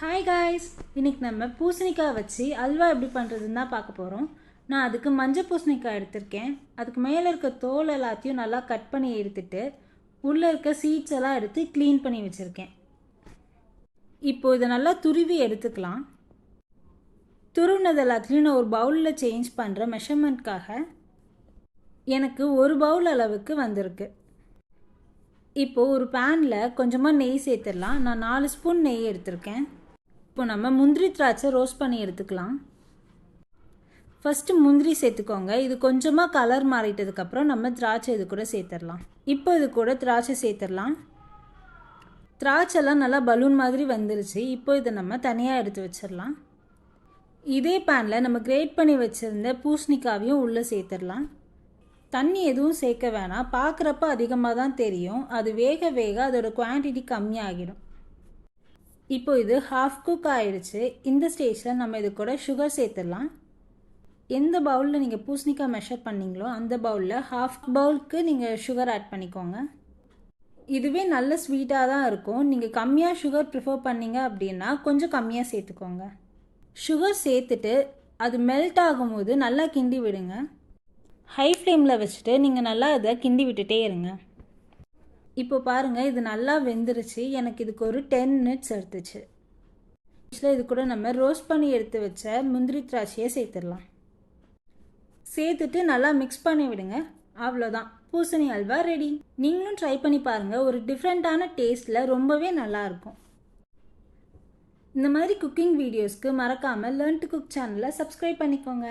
Hi guys, இன்றைக்கி நம்ம பூசணிக்காய் வச்சு அல்வா எப்படி பண்ணுறதுன்னு தான் பார்க்க போகிறோம். நான் அதுக்கு மஞ்சள் பூசணிக்காய் எடுத்திருக்கேன். அதுக்கு மேலே இருக்க தோல் எல்லாத்தையும் நல்லா கட் பண்ணி எடுத்துட்டு உள்ளே இருக்க சீட்ஸ் எல்லாம் எடுத்து க்ளீன் பண்ணி வச்சுருக்கேன். இப்போது இதை நல்லா துருவி எடுத்துக்கலாம். துருவினது எல்லாத்தையும் நான் ஒரு பவுலில் சேஞ்ச் பண்ணுறேன். மெஷர்மெண்ட்காக எனக்கு ஒரு பவுல் அளவுக்கு வந்திருக்கு. இப்போது ஒரு பேனில் கொஞ்சமாக நெய் சேர்த்துடலாம். நான் 4 ஸ்பூன் நெய் எடுத்திருக்கேன். இப்போ நம்ம முந்திரி திராட்சை ரோஸ்ட் பண்ணி எடுத்துக்கலாம். ஃபஸ்ட்டு முந்திரி சேர்த்துக்கோங்க. இது கொஞ்சமாக கலர் மாறிட்டதுக்கப்புறம் நம்ம திராட்சை இது கூட சேர்த்துடலாம். இப்போ இது கூட திராட்சை சேர்த்துடலாம். திராட்சைலாம் நல்லா பலூன் மாதிரி வந்துருச்சு. இப்போ இதை நம்ம தனியாக எடுத்து வச்சிடலாம். இதே பேனில் நம்ம கிரேட் பண்ணி வச்சுருந்த பூசணிக்காவையும் உள்ளே சேர்த்துடலாம். தண்ணி எதுவும் சேர்க்க வேணாம். பார்க்குறப்ப அதிகமாக தான் தெரியும். அது வேக வேக அதோட குவான்டிட்டி கம்மியாகிடும். இப்போ இது ஹாஃப் குக் ஆகிடுச்சு. இந்த ஸ்டேஜில் நம்ம இது கூட சுகர் சேர்த்துடலாம். எந்த பவுலில் நீங்கள் பூசணிக்காய் மெஷர் பண்ணிங்களோ அந்த பவுலில் ஹாஃப் பவுலுக்கு நீங்கள் சுகர் ஆட் பண்ணிக்கோங்க. இதுவே நல்ல ஸ்வீட்டாக தான் இருக்கும். நீங்கள் கம்மியாக சுகர் ப்ரிஃபர் பண்ணிங்க அப்படின்னா கொஞ்சம் கம்மியாக சேர்த்துக்கோங்க. சுகர் சேர்த்துட்டு அது மெல்ட் ஆகும்போது நல்லா கிண்டி விடுங்க. ஹை ஃப்ளேமில் வச்சுட்டு நீங்கள் நல்லா இதை கிண்டி விட்டுட்டே இருங்க. இப்போ பாருங்கள், இது நல்லா வெந்துருச்சு. எனக்கு இதுக்கு ஒரு 10 மினிட்ஸ் எடுத்துச்சு. இது கூட நம்ம ரோஸ்ட் பண்ணி எடுத்து வச்ச முந்திரி திராட்சையை சேர்த்துடலாம். சேர்த்துட்டு நல்லா மிக்ஸ் பண்ணி விடுங்க. அவ்வளோதான், பூசணி அல்வா ரெடி. நீங்களும் ட்ரை பண்ணி பாருங்கள். ஒரு டிஃப்ரெண்ட்டான டேஸ்ட்டில் ரொம்பவே நல்லாயிருக்கும். இந்த மாதிரி குக்கிங் வீடியோஸ்க்கு மறக்காமல் லேர்ன் டு குக் சேனலை சப்ஸ்கிரைப் பண்ணிக்கோங்க.